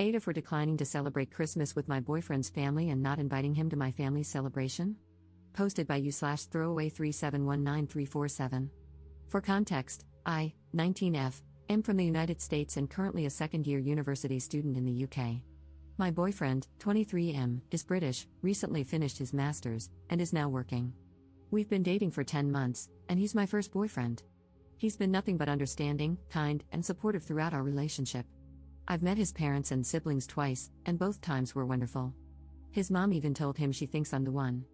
AITAH for declining to celebrate Christmas with my boyfriend's family and not inviting him to my family's celebration? Posted by you/throwaway3719347. For context, I, 19F, am from the United States and currently a second-year university student in the UK. My boyfriend, 23M, is British, recently finished his master's, and is now working. We've been dating for 10 months, and he's my first boyfriend. He's been nothing but understanding, kind, and supportive throughout our relationship. I've met his parents and siblings twice, and both times were wonderful. His mom even told him she thinks I'm the one.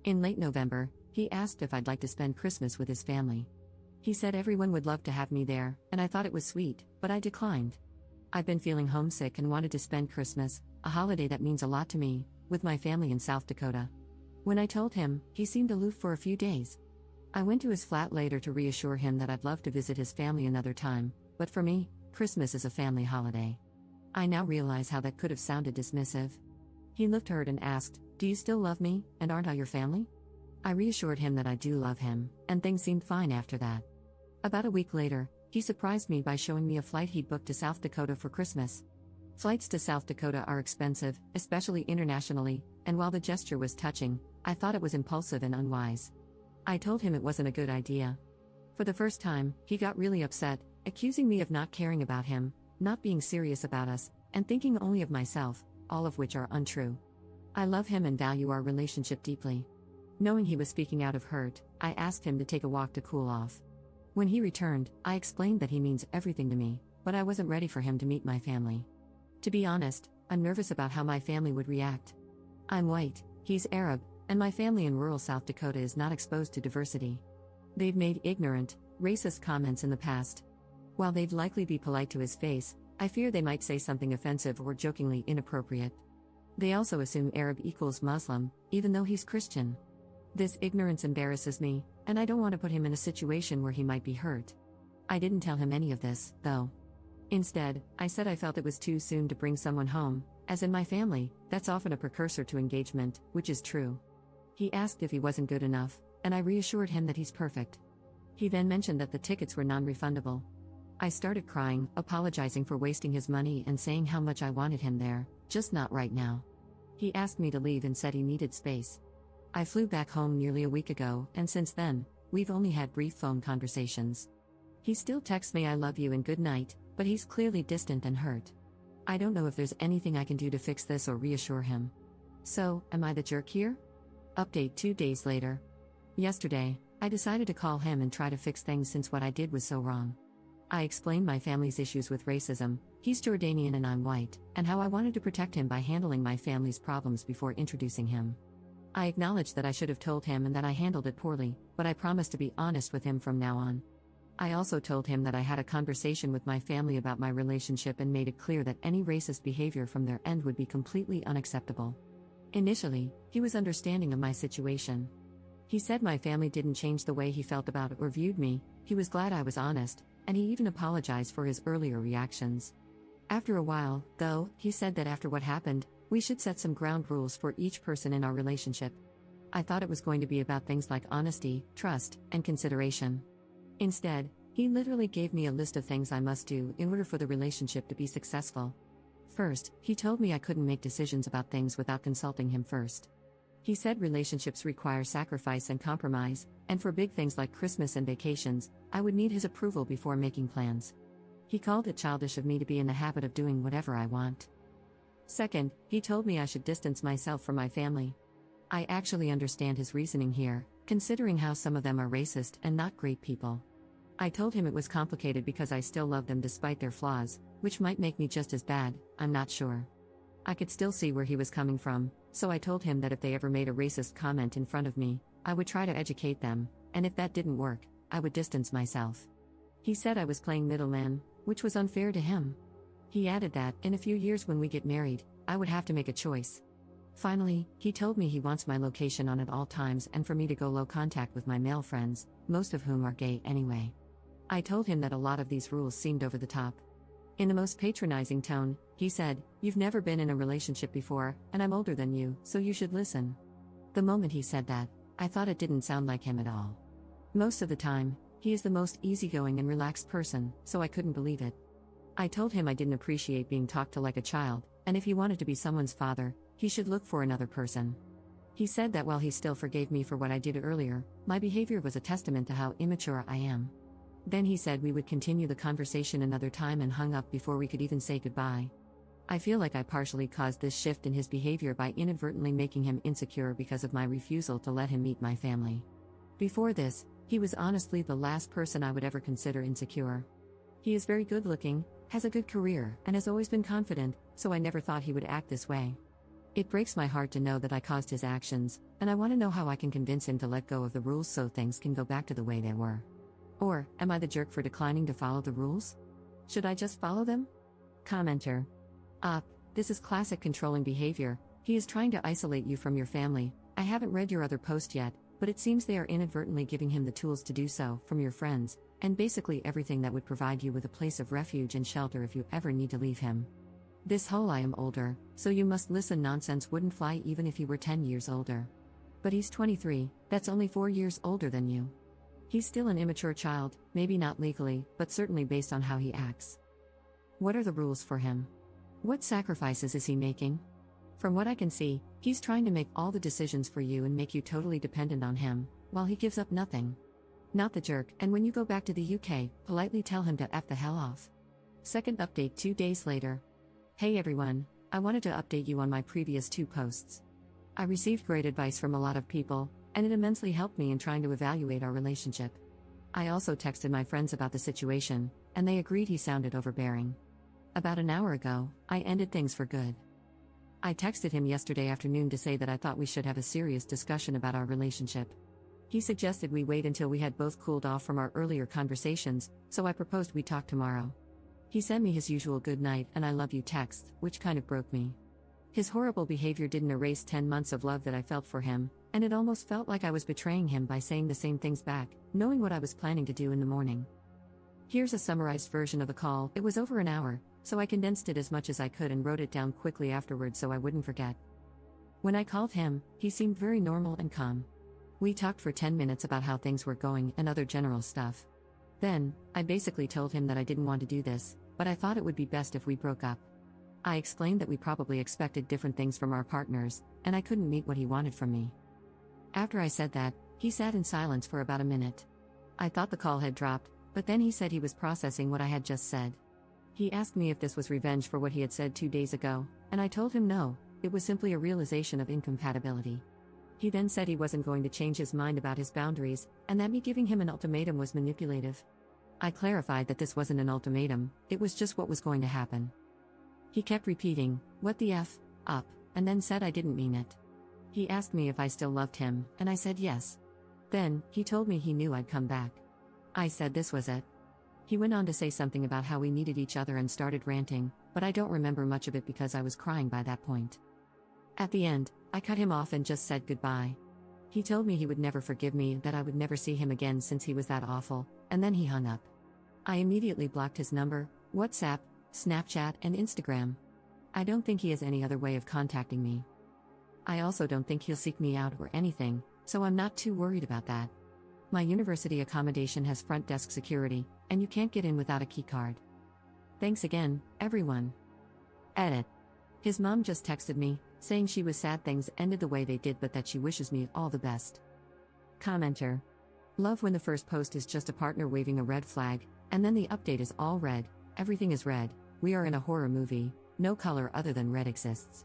In late November, he asked if I'd like to spend Christmas with his family. He said everyone would love to have me there, and I thought it was sweet, but I declined. I've been feeling homesick and wanted to spend Christmas, a holiday that means a lot to me, with my family in South Dakota. When I told him, he seemed aloof for a few days. I went to his flat later to reassure him that I'd love to visit his family another time, but for me, Christmas is a family holiday. I now realize how that could have sounded dismissive. He looked hurt and asked, "Do you still love me, and aren't I your family?" I reassured him that I do love him, and things seemed fine after that. About a week later, he surprised me by showing me a flight he'd booked to South Dakota for Christmas. Flights to South Dakota are expensive, especially internationally, and while the gesture was touching, I thought it was impulsive and unwise. I told him it wasn't a good idea. For the first time, he got really upset, accusing me of not caring about him, not being serious about us, and thinking only of myself, all of which are untrue. I love him and value our relationship deeply. Knowing he was speaking out of hurt, I asked him to take a walk to cool off. When he returned, I explained that he means everything to me, but I wasn't ready for him to meet my family. To be honest, I'm nervous about how my family would react. I'm white, he's Arab, and my family in rural South Dakota is not exposed to diversity. They've made ignorant, racist comments in the past. While they'd likely be polite to his face, I fear they might say something offensive or jokingly inappropriate. They also assume Arab equals Muslim, even though he's Christian. This ignorance embarrasses me, and I don't want to put him in a situation where he might be hurt. I didn't tell him any of this, though. Instead, I said I felt it was too soon to bring someone home, as in my family, that's often a precursor to engagement, which is true. He asked if he wasn't good enough, and I reassured him that he's perfect. He then mentioned that the tickets were non-refundable. I started crying, apologizing for wasting his money and saying how much I wanted him there, just not right now. He asked me to leave and said he needed space. I flew back home nearly a week ago, and since then, we've only had brief phone conversations. He still texts me "I love you" and "good night," but he's clearly distant and hurt. I don't know if there's anything I can do to fix this or reassure him. So, am I the jerk here? Update 2 days later. Yesterday, I decided to call him and try to fix things since what I did was so wrong. I explained my family's issues with racism, he's Jordanian and I'm white, and how I wanted to protect him by handling my family's problems before introducing him. I acknowledged that I should have told him and that I handled it poorly, but I promised to be honest with him from now on. I also told him that I had a conversation with my family about my relationship and made it clear that any racist behavior from their end would be completely unacceptable. Initially, he was understanding of my situation. He said my family didn't change the way he felt about it or viewed me, he was glad I was honest, and he even apologized for his earlier reactions. After a while, though, he said that after what happened, we should set some ground rules for each person in our relationship. I thought it was going to be about things like honesty, trust, and consideration. Instead, he literally gave me a list of things I must do in order for the relationship to be successful. First, he told me I couldn't make decisions about things without consulting him first. He said relationships require sacrifice and compromise, and for big things like Christmas and vacations, I would need his approval before making plans. He called it childish of me to be in the habit of doing whatever I want. Second, he told me I should distance myself from my family. I actually understand his reasoning here, considering how some of them are racist and not great people. I told him it was complicated because I still love them despite their flaws, which might make me just as bad, I'm not sure. I could still see where he was coming from, so I told him that if they ever made a racist comment in front of me, I would try to educate them, and if that didn't work, I would distance myself. He said I was playing middleman, which was unfair to him. He added that, in a few years when we get married, I would have to make a choice. Finally, he told me he wants my location on at all times and for me to go low contact with my male friends, most of whom are gay anyway. I told him that a lot of these rules seemed over the top. In the most patronizing tone, he said, "You've never been in a relationship before, and I'm older than you, so you should listen." The moment he said that, I thought it didn't sound like him at all. Most of the time, he is the most easygoing and relaxed person, so I couldn't believe it. I told him I didn't appreciate being talked to like a child, and if he wanted to be someone's father, he should look for another person. He said that while he still forgave me for what I did earlier, my behavior was a testament to how immature I am. Then he said we would continue the conversation another time and hung up before we could even say goodbye. I feel like I partially caused this shift in his behavior by inadvertently making him insecure because of my refusal to let him meet my family. Before this, he was honestly the last person I would ever consider insecure. He is very good looking, has a good career, and has always been confident, so I never thought he would act this way. It breaks my heart to know that I caused his actions, and I want to know how I can convince him to let go of the rules so things can go back to the way they were. Or, am I the jerk for declining to follow the rules? Should I just follow them? Commenter. This is classic controlling behavior. He is trying to isolate you from your family. I haven't read your other post yet, but it seems they are inadvertently giving him the tools to do so, from your friends, and basically everything that would provide you with a place of refuge and shelter if you ever need to leave him. This whole "I am older, so you must listen" nonsense wouldn't fly even if he were 10 years older. But he's 23, that's only 4 years older than you. He's still an immature child, maybe not legally, but certainly based on how he acts. What are the rules for him? What sacrifices is he making? From what I can see, he's trying to make all the decisions for you and make you totally dependent on him, while he gives up nothing. Not the jerk, and when you go back to the UK, politely tell him to F the hell off. Second update 2 days later. Hey everyone, I wanted to update you on my previous 2 posts. I received great advice from a lot of people, and it immensely helped me in trying to evaluate our relationship. I also texted my friends about the situation, and they agreed he sounded overbearing. About an hour ago, I ended things for good. I texted him yesterday afternoon to say that I thought we should have a serious discussion about our relationship. He suggested we wait until we had both cooled off from our earlier conversations, so I proposed we talk tomorrow. He sent me his usual "good night" and "I love you" text, which kind of broke me. His horrible behavior didn't erase 10 months of love that I felt for him, and it almost felt like I was betraying him by saying the same things back, knowing what I was planning to do in the morning. Here's a summarized version of the call. It was over an hour, so I condensed it as much as I could and wrote it down quickly afterwards so I wouldn't forget. When I called him, he seemed very normal and calm. We talked for 10 minutes about how things were going and other general stuff. Then, I basically told him that I didn't want to do this, but I thought it would be best if we broke up. I explained that we probably expected different things from our partners, and I couldn't meet what he wanted from me. After I said that, he sat in silence for about a minute. I thought the call had dropped, but then he said he was processing what I had just said. He asked me if this was revenge for what he had said 2 days ago, and I told him no, it was simply a realization of incompatibility. He then said he wasn't going to change his mind about his boundaries, and that me giving him an ultimatum was manipulative. I clarified that this wasn't an ultimatum, it was just what was going to happen. He kept repeating, "What the F, up," and then said I didn't mean it. He asked me if I still loved him, and I said yes. Then, he told me he knew I'd come back. I said this was it. He went on to say something about how we needed each other and started ranting, but I don't remember much of it because I was crying by that point. At the end, I cut him off and just said goodbye. He told me he would never forgive me and that I would never see him again since he was that awful, and then he hung up. I immediately blocked his number, WhatsApp, Snapchat, and Instagram. I don't think he has any other way of contacting me. I also don't think he'll seek me out or anything, so I'm not too worried about that. My university accommodation has front desk security, and you can't get in without a key card. Thanks again, everyone. Edit. His mom just texted me, saying she was sad things ended the way they did but that she wishes me all the best. Commenter. Love when the first post is just a partner waving a red flag, and then the update is all red, everything is red, we are in a horror movie, no color other than red exists.